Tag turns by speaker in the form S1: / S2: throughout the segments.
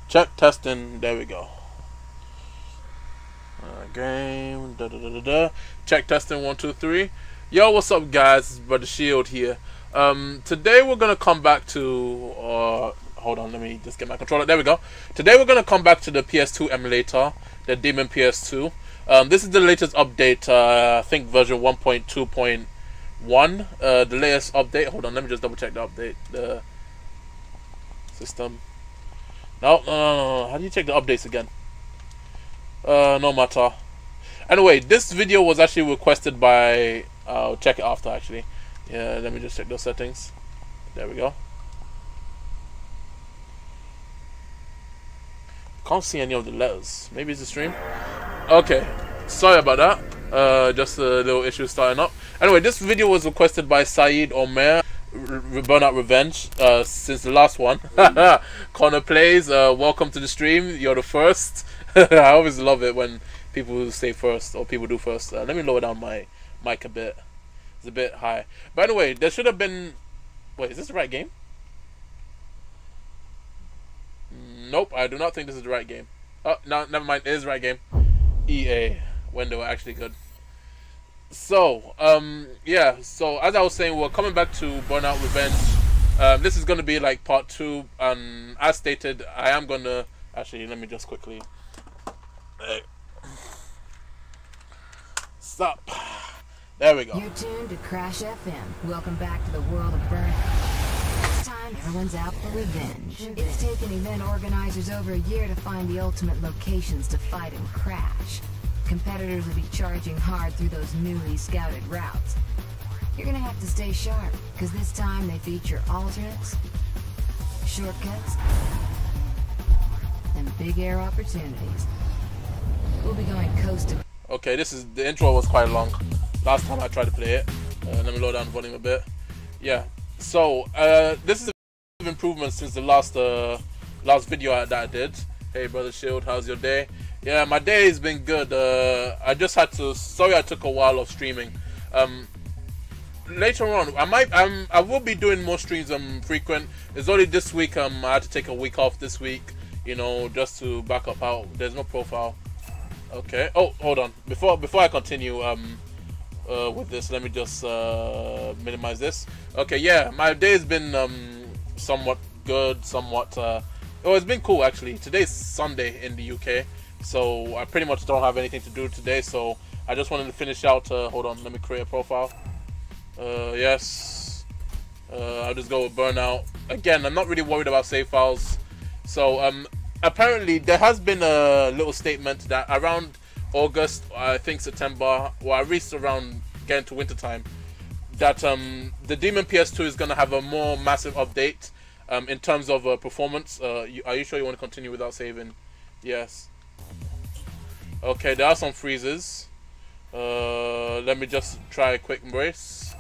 S1: Check testing. There we go. Game. Check testing 1 2 3. Yo, what's up, guys? It's Brother Shield here. Today we're gonna come back to. Hold on, let me just get my controller. There we go. Today we're gonna come back to the PS2 emulator, the DamonPS2. This is the latest update. I think version 1.2.1. The latest update. Hold on, let me just double check the update. The system. No. How do you check the updates again? No matter. Anyway, this video was actually requested by. I'll check it after actually. Yeah, let me just check those settings. There we go. Can't see any of the letters. Maybe it's the stream. Okay, sorry about that. Just a little issue starting up. Anyway, this video was requested by Saeed Omer. Burnout Revenge, since the last one. Connor Plays, welcome to the stream. You're the first. I always love it when people say first, or people do first. Let me lower down my mic a bit. It's a bit high. By the way, there should have been... Wait, is this the right game? Nope, I do not think this is the right game. Oh, no, never mind. It is the right game. EA, when they were actually good. So, yeah, so as I was saying, we're coming back to Burnout Revenge. This is going to be like part 2, and as stated, I am going to... Actually, let me just quickly... Stop. There we go.
S2: You're tuned to Crash FM. Welcome back to the world of Burnout. This time, everyone's out for revenge. It's taken event organizers over a year to find the ultimate locations to fight and crash. Competitors will be charging hard through those newly scouted routes. You're gonna have to stay sharp, because this time they feature alternates, shortcuts, and big air opportunities. We'll be going coast to...
S1: Okay, the intro was quite long. Last time I tried to play it. Let me lower down the volume a bit. Yeah, so this is an improvement since the last video that I did. Hey Brother Shield, how's your day? Yeah, my day has been good. I just had to... Sorry I took a while of streaming. Later on, I will be doing more streams frequent. It's only this week I had to take a week off this week, you know, just to back up out. There's no profile. Okay. Oh, hold on. Before I continue with this, let me just minimize this. Okay, yeah, my day has been somewhat good, somewhat... oh, it's been cool actually. Today's Sunday in the UK. So I pretty much don't have anything to do today, so I just wanted to finish out. Hold on, let me create a profile. Yes, I'll just go with Burnout. Again, I'm not really worried about save files. So apparently there has been a little statement that around August, I think September, or at least around getting to winter time, that the DamonPS2 is going to have a more massive update in terms of performance. Are you sure you want to continue without saving? Yes. Okay, there are some freezes. Let me just try a quick embrace.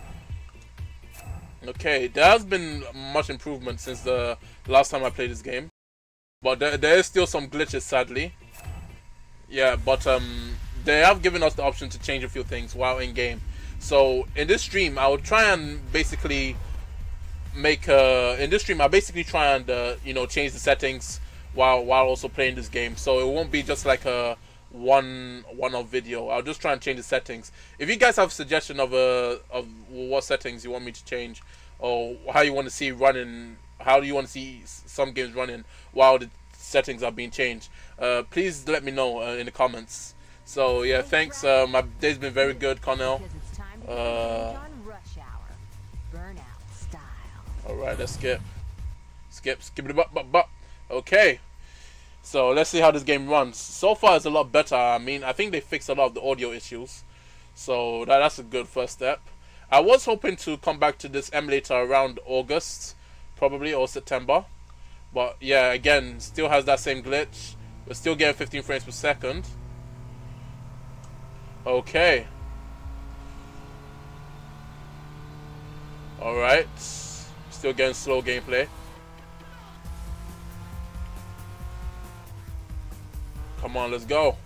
S1: Okay, there has been much improvement since the last time I played this game, but there is still some glitches, sadly. Yeah, but they have given us the option to change a few things while in game. So in this stream, I will try and basically make in this stream I basically try and you know, change the settings while also playing this game. So it won't be just like a one-off video. I'll just try and change the settings. If you guys have a suggestion of what settings you want me to change, or how you want to see running, how do you want to see some games running while the settings are being changed, please let me know in the comments. So yeah, thanks. My day's been very good, Connell. Alright, let's skip it. Okay, so let's see how this game runs. So far it's a lot better. I mean, I think they fixed a lot of the audio issues, so that's a good first step. I was hoping to come back to this emulator around August probably, or September, but yeah, again, still has that same glitch. We're still getting 15 frames per second. Okay, alright, still getting slow gameplay. Come on, let's go.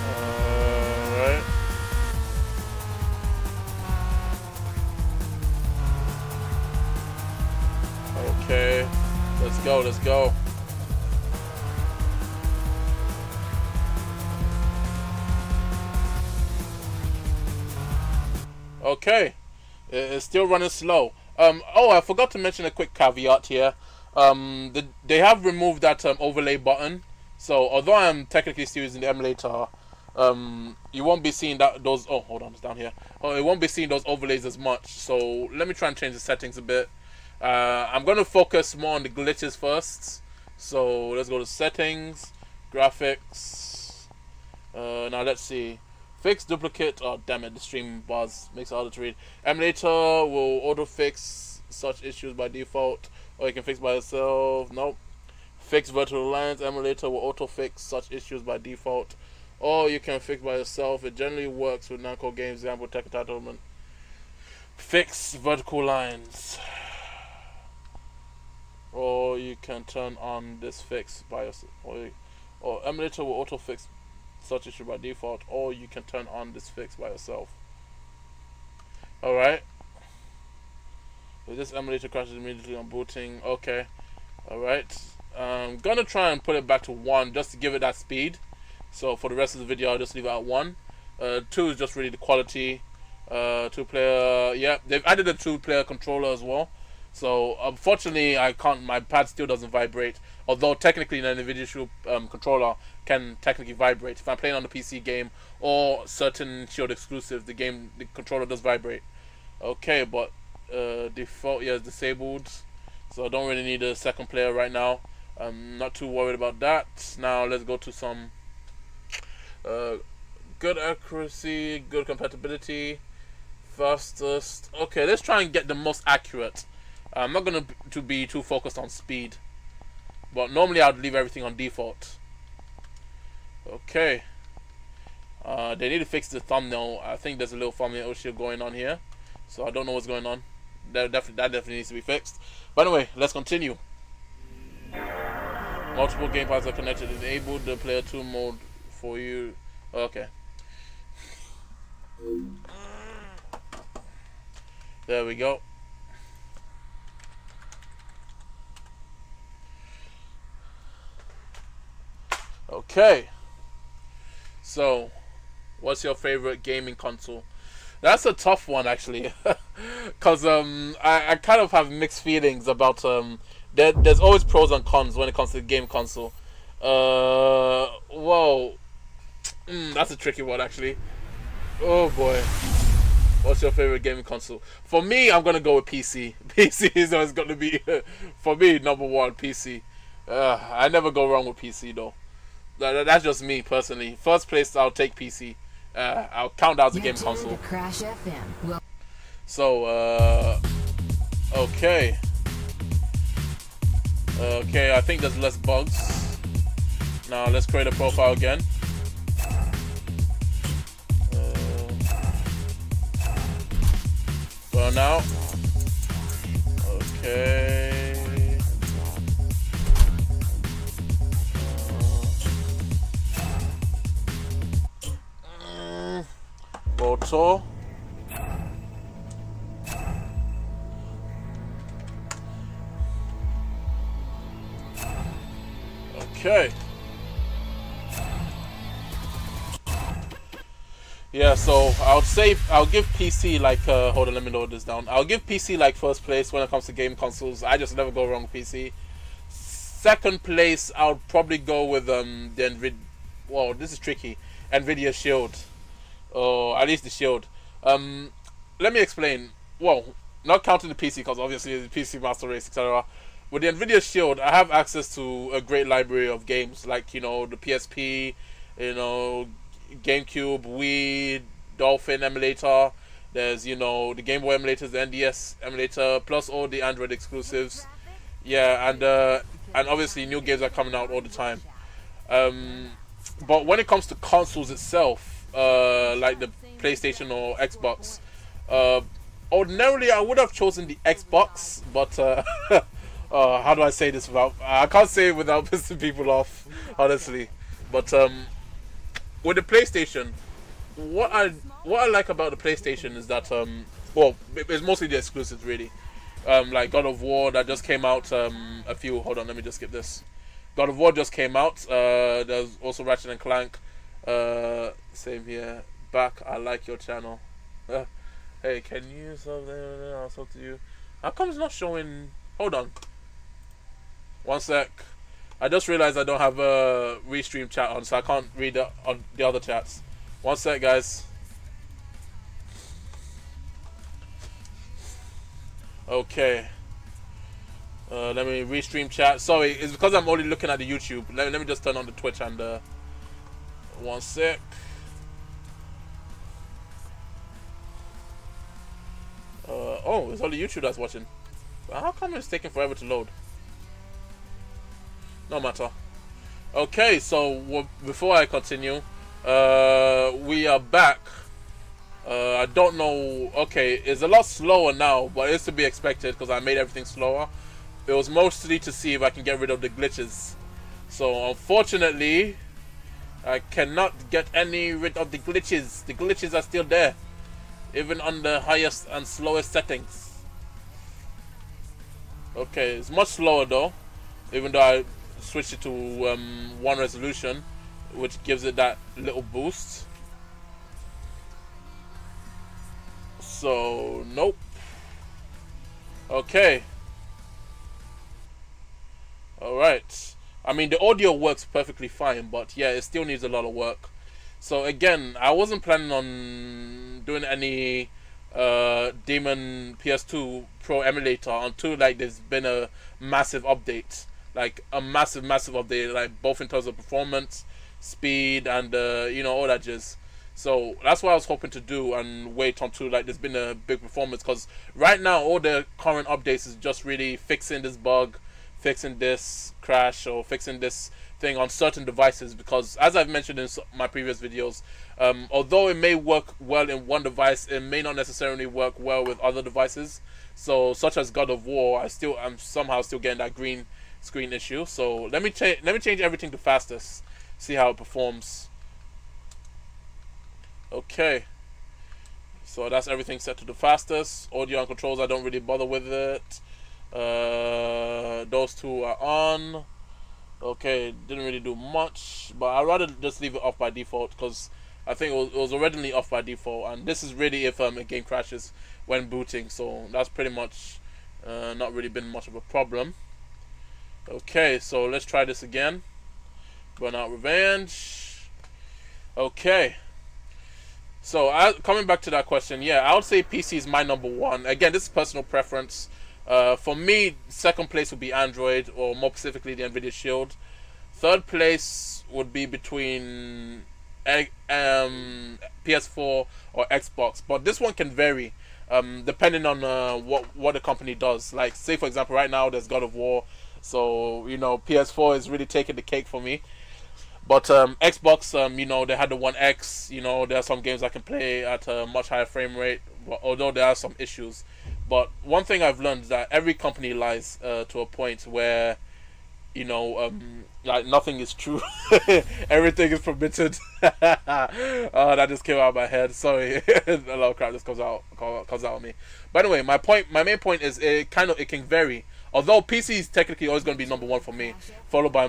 S1: Alright. go, let's go. Okay, it's still running slow. Oh, I forgot to mention a quick caveat here. They have removed that overlay button. So although I'm technically still using the emulator, you won't be seeing those. Oh, hold on, it's down here. Oh, it won't be seeing those overlays as much. So let me try and change the settings a bit. I'm gonna focus more on the glitches first. So let's go to settings, graphics. Now let's see. Fix duplicate. Oh damn it! The stream bars makes it harder to read. Emulator will auto fix such issues by default, or you can fix by yourself. Nope. Fix vertical lines. Emulator will auto fix such issues by default, or you can fix by yourself. It generally works with non-core games. Example: Tegra entitlement. Fix vertical lines, or you can turn on this fix by yourself. Or emulator will auto fix such issue by default, or you can turn on this fix by yourself. Alright. If this emulator crashes immediately on booting, okay. Alright. I'm gonna try and put it back to 1 just to give it that speed. So for the rest of the video I'll just leave it at 1. 2 is just really the quality. 2-player, yeah, they've added a 2-player controller as well. So unfortunately I can't, my pad still doesn't vibrate. Although technically the NVIDIA Shield controller can technically vibrate. If I'm playing on the PC game or certain Shield exclusives, the controller does vibrate. Okay, but default, yeah, is disabled. So I don't really need a second player right now. I'm not too worried about that. Now let's go to some good accuracy, good compatibility, fastest. Okay, let's try and get the most accurate. I'm not going to be too focused on speed, but normally I'd leave everything on default. Okay. They need to fix the thumbnail. I think there's a little thumbnail issue going on here, so I don't know what's going on. That definitely needs to be fixed. But anyway, let's continue. Multiple gamepads are connected. Enable the player 2 mode for you. Okay. There we go. Okay. So, what's your favorite gaming console? That's a tough one actually, because I kind of have mixed feelings about there's always pros and cons when it comes to the game console. Whoa, that's a tricky one actually. Oh boy, what's your favorite gaming console? For me, I'm gonna go with PC. PC is always gonna be for me #1. PC. I never go wrong with PC though. That's just me personally. First place, I'll take PC. I'll count that as a game console.
S2: Crash FM.
S1: So, okay. Okay, I think there's less bugs. Now, let's create a profile again. Burnout. Okay. Photo. Okay. Yeah, so I'll give PC like hold on, let me load this down. I'll give PC like first place when it comes to game consoles. I just never go wrong with PC. Second place, I'll probably go with the NVIDIA. Whoa, this is tricky. NVIDIA Shield. Or at least the Shield. Let me explain. Well, not counting the PC because obviously the PC Master Race, etc. With the NVIDIA Shield, I have access to a great library of games like, you know, the PSP, you know, GameCube, Wii, Dolphin emulator. There's, you know, the Game Boy emulators, the NDS emulator, plus all the Android exclusives. Yeah, and obviously new games are coming out all the time. But when it comes to consoles itself, like the PlayStation or Xbox, ordinarily I would have chosen the Xbox, but how do I say this without I can't say it without pissing people off, honestly. But with the PlayStation, what I like about the PlayStation is that well, it's mostly the exclusives really. like God of War that just came out. A few. Hold on, let me just skip this. God of War just came out. There's also Ratchet and Clank. Same here. Back. I like your channel. Hey, can you something? I'll talk to you. How come it's not showing? Hold on. One sec. I just realized I don't have a restream chat on, so I can't read on the other chats. One sec, guys. Okay. Let me restream chat. Sorry, it's because I'm only looking at the YouTube. Let me just turn on the Twitch and one sec. Oh, it's only YouTube that's watching. How come it's taking forever to load? No matter. Okay, so before I continue, we are back. I don't know. Okay, it's a lot slower now, but it's to be expected because I made everything slower. It was mostly to see if I can get rid of the glitches. So unfortunately, I cannot get rid of the glitches. The glitches are still there, even on the highest and slowest settings. Okay, it's much slower though, even though I switched it to 1 resolution, which gives it that little boost. So nope. Okay. Alright. I mean, the audio works perfectly fine, but yeah, it still needs a lot of work. So again, I wasn't planning on doing any DamonPS2 Pro emulator until like there's been a massive update. Like a massive update, like both in terms of performance, speed, and you know, all that jizz. So that's what I was hoping to do and wait until like there's been a big performance, because right now all the current updates is just really fixing this bug, fixing this crash, or fixing this thing on certain devices. Because as I've mentioned in my previous videos, although it may work well in one device, it may not necessarily work well with other devices. So such as God of War, I'm somehow still getting that green screen issue. So let me change everything to fastest, see how it performs. Okay, so that's everything set to the fastest. Audio and controls, I don't really bother with it. Those two are on. Okay, didn't really do much, but I'd rather just leave it off by default, because I think it was originally off by default, and this is really if a game crashes when booting, so that's pretty much not really been much of a problem. Okay, so let's try this again. Burnout Revenge. Okay. So coming back to that question, yeah, I would say PC is my #1. Again, this is personal preference. For me, second place would be Android, or more specifically the Nvidia Shield. Third place would be between PS4 or Xbox, but this one can vary depending on what the company does. Like, say for example, right now there's God of War, so you know, PS4 is really taking the cake for me. But Xbox, you know, they had the One X. You know, there are some games I can play at a much higher frame rate, although there are some issues. But one thing I've learned is that every company lies to a point where, you know, like nothing is true. Everything is permitted. That just came out of my head. Sorry, a lot of crap just comes out of me. But anyway, my main point is it can vary. Although PC is technically always going to be #1 for me, followed by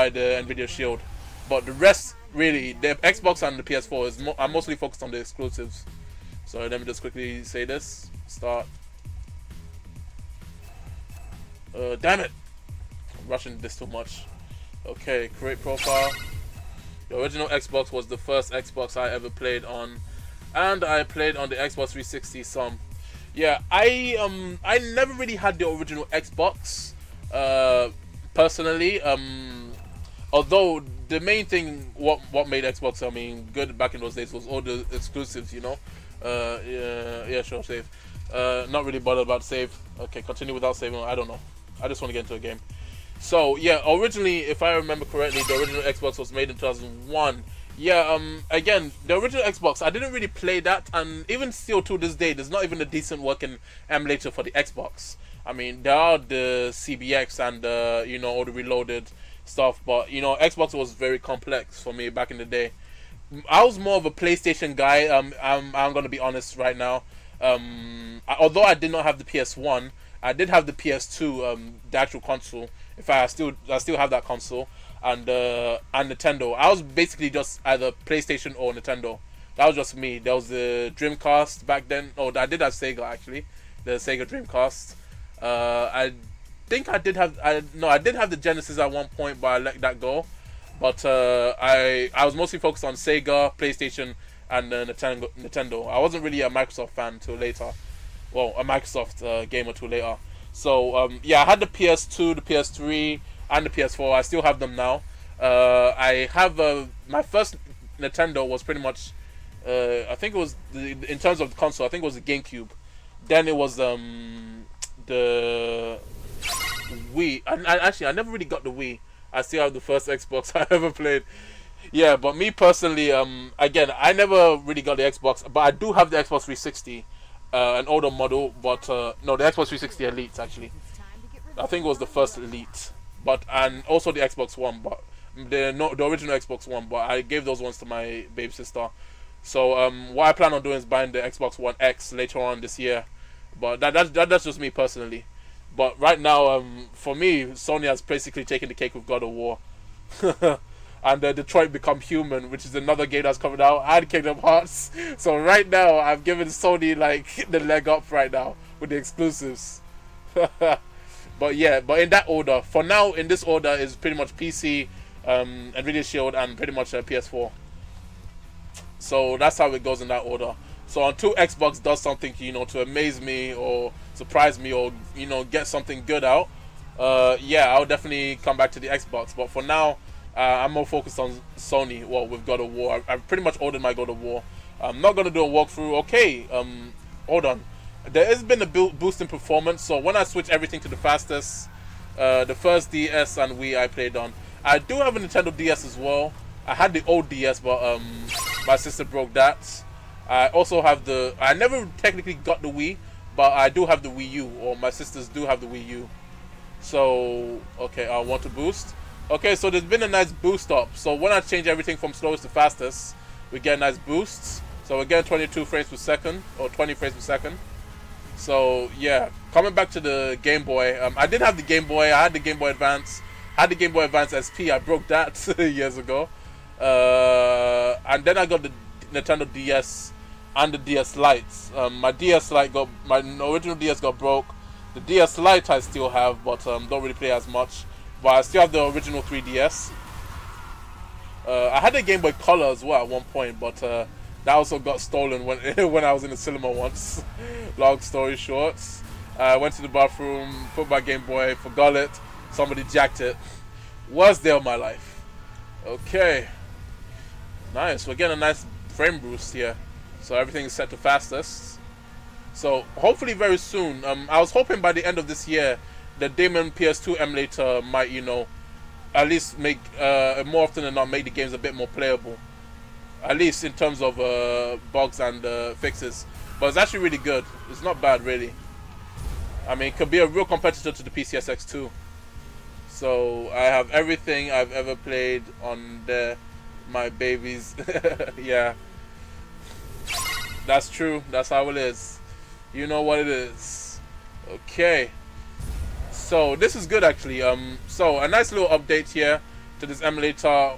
S1: the Nvidia Shield. But the rest, really, the Xbox and the PS4 is I'm mostly focused on the exclusives. So let me just quickly say this. Start. Damn it! I'm rushing this too much. Okay, create profile. The original Xbox was the first Xbox I ever played on, and I played on the Xbox 360 some. Yeah, I never really had the original Xbox, personally. Although the main thing, what made Xbox, I mean, good back in those days was all the exclusives, you know. Yeah, sure, save. Not really bothered about save. Okay, continue without saving. I don't know. I just want to get into a game. So yeah, originally, if I remember correctly, the original Xbox was made in 2001. Yeah, again, the original Xbox, I didn't really play that, and even still to this day, there's not even a decent working emulator for the Xbox. I mean, there are the CBX and you know, all the reloaded stuff, but you know, Xbox was very complex for me back in the day. I was more of a PlayStation guy. I'm gonna be honest right now. Although I did not have the PS1, I did have the PS2, the actual console. In fact, I still have that console, and Nintendo. I was basically just either PlayStation or Nintendo. That was just me. There was the Dreamcast back then. Oh, I did have Sega actually, the Sega Dreamcast. I think I did have. I did have the Genesis at one point, but I let that go. But I was mostly focused on Sega, PlayStation, and Nintendo. I wasn't really a Microsoft fan till later. Well, a Microsoft gamer till later. So yeah, I had the PS2, the PS3, and the PS4. I still have them now. I have my first Nintendo was pretty much. I think it was in terms of the console. I think it was the GameCube. Then it was the Wii. Actually, I never really got the Wii. I still have the first Xbox I ever played. Yeah, but me personally, again, I never really got the Xbox, but I do have the Xbox 360, an older model. But no, the Xbox 360 Elite actually. I think it was the first Elite, and also the Xbox One, but the original Xbox One. But I gave those ones to my baby sister. So what I plan on doing is buying the Xbox One X later on this year, but that's just me personally. But right now, for me, Sony has basically taken the cake with God of War, and Detroit Become Human, which is another game that's coming out, and Kingdom Hearts. So right now, I've given Sony like the leg up right now with the exclusives. But yeah, but in that order, for now, in this order is pretty much PC, Nvidia Shield, and pretty much PS4. So that's how it goes in that order. So until Xbox does something, to amaze me or surprise me or, get something good out, yeah, I'll definitely come back to the Xbox. But for now, I'm more focused on Sony, well, with God of War. I've pretty much ordered my God of War. I'm not going to do a walkthrough. Okay, hold on. There has been a boost in performance. So when I switch everything to the fastest, the first DS and Wii I played on, I do have a Nintendo DS as well. I had the old DS, but my sister broke that. I also have I never technically got the Wii, but I do have the Wii U, or my sisters do have the Wii U. So, okay, I want to boost. Okay, so there's been a nice boost up. So when I change everything from slowest to fastest, we get nice boosts. So we're getting 22 frames per second, or 20 frames per second. So, yeah, coming back to the Game Boy, I did have the Game Boy. I had the Game Boy Advance. I had the Game Boy Advance SP. I broke that years ago. And then I got the Nintendo DS and the DS Lite. My original DS got broke. The DS Lite I still have, but don't really play as much. But I still have the original 3DS. I had a Game Boy Color as well at one point, but that also got stolen when when I was in the cinema once. Long story short, I went to the bathroom, put my Game Boy, forgot it. Somebody jacked it. Worst day of my life. Okay. Nice. We're getting a nice frame boost here. So everything is set to fastest. So hopefully very soon. I was hoping by the end of this year the DamonPS2 emulator might, at least make more often than not make the games a bit more playable. At least in terms of bugs and fixes. But it's actually really good. It's not bad really. I mean, it could be a real competitor to the PCSX2. So I have everything I've ever played on there. My babies. Yeah, that's true. That's how it is. You know what it is. Okay, so this is good actually. So a nice little update here to this emulator.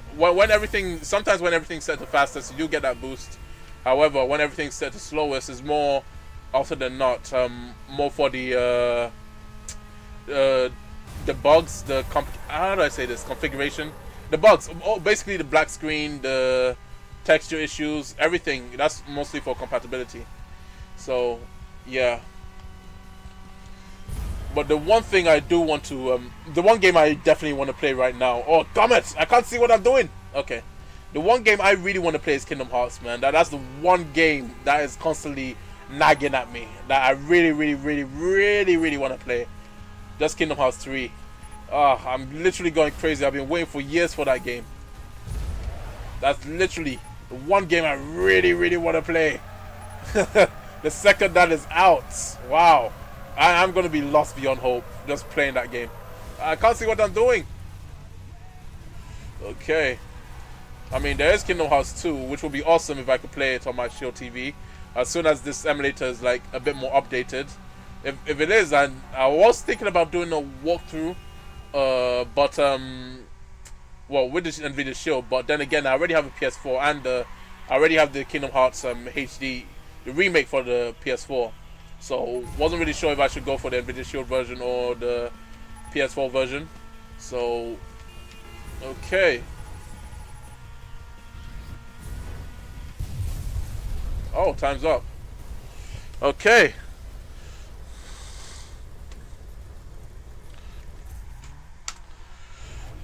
S1: Sometimes when everything's set to fastest, you do get that boost. However, when everything's set to slowest, is more often than not more for the bugs, how do I say this, configuration. The bugs, basically the black screen, the texture issues, everything. That's mostly for compatibility. So, yeah. But the one thing I do want to, the one game I definitely want to play right now. Oh, damn it! I can't see what I'm doing. Okay. The one game I really want to play is Kingdom Hearts, man. That's the one game that is constantly nagging at me. That I really want to play. Just Kingdom Hearts 3. I'm literally going crazy. I've been waiting for years for that game. That's literally the one game I really want to play. The second that is out, wow, I'm going to be lost beyond hope just playing that game. I can't see what I'm doing. Okay. I mean, there is Kingdom Hearts 2, which would be awesome if I could play it on my Shield TV. As soon as this emulator is like a bit more updated. If it is, I was thinking about doing a walkthrough, but well, with the Nvidia Shield. But then again, I already have a PS4 and I already have the Kingdom Hearts HD, the remake for the PS4. So wasn't really sure if I should go for the Nvidia Shield version or the PS4 version. So okay. Oh, time's up. Okay.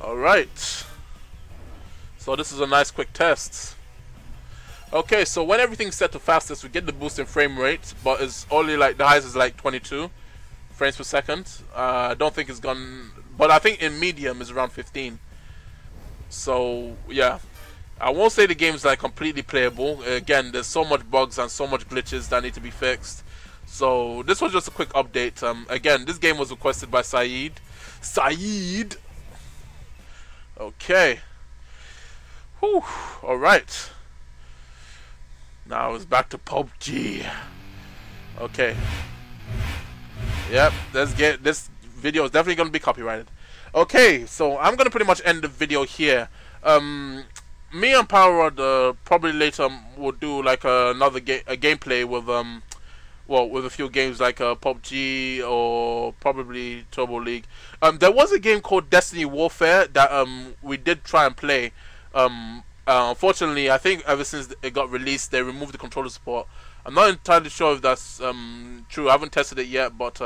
S1: Alright. So this is a nice quick test. Okay, so when everything's set to fastest, we get the boost in frame rate, but it's only like, the highest is like 22 frames per second. I don't think it's gone, but I think in medium is around 15. So yeah, I won't say the game is like completely playable. Again, there's so much bugs and so much glitches that need to be fixed. So this was just a quick update. Again, this game was requested by Saeed. Okay. Whew. All right. Now it's back to PUBG. Okay. Yep. Let's get this video is definitely gonna be copyrighted. Okay, so I'm gonna pretty much end the video here. Me and Power Rod probably later will do like another gameplay with well, with a few games like PUBG or probably Turbo League. There was a game called Destiny Warfare that we did try and play. Unfortunately, I think ever since it got released, they removed the controller support. I'm not entirely sure if that's true. I haven't tested it yet, but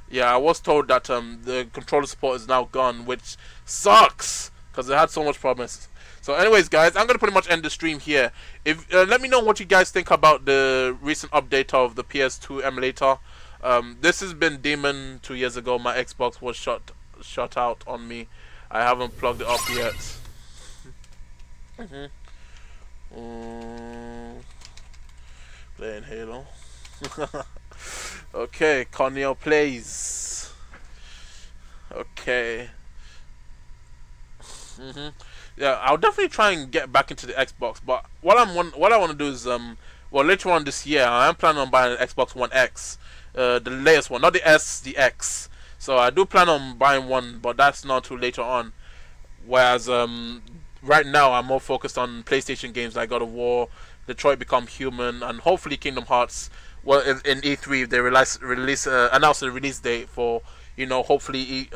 S1: yeah, I was told that the controller support is now gone, which sucks because it had so much promise. So anyways, guys, I'm gonna pretty much end the stream here. If let me know what you guys think about the recent update of the PS2 emulator. This has been Demon 2 years ago. My Xbox was shut out on me. I haven't plugged it up yet. Playing Halo. Okay, Cornel plays. Okay. Yeah, I'll definitely try and get back into the Xbox. But what I want to do is well, later on this year, I am planning on buying an Xbox One X, the latest one, not the S, the X. So I do plan on buying one, but that's not till later on. Whereas right now I'm more focused on PlayStation games like God of War, Detroit Become Human, and hopefully Kingdom Hearts. Well, in E3 they announce the release date for, you know, hopefully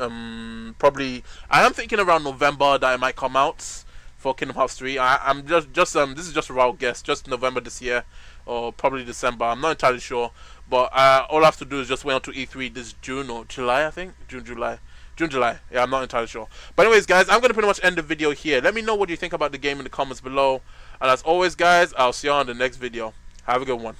S1: probably I am thinking around November that it might come out for Kingdom Hearts 3. I'm just this is just a wild guess, just November this year or probably December. I'm not entirely sure, but all I have to do is just wait until E3 this June or July. I think July. Yeah, I'm not entirely sure. But anyways, guys, I'm gonna pretty much end the video here. Let me know what you think about the game in the comments below. And as always, guys, I'll see you on the next video. Have a good one.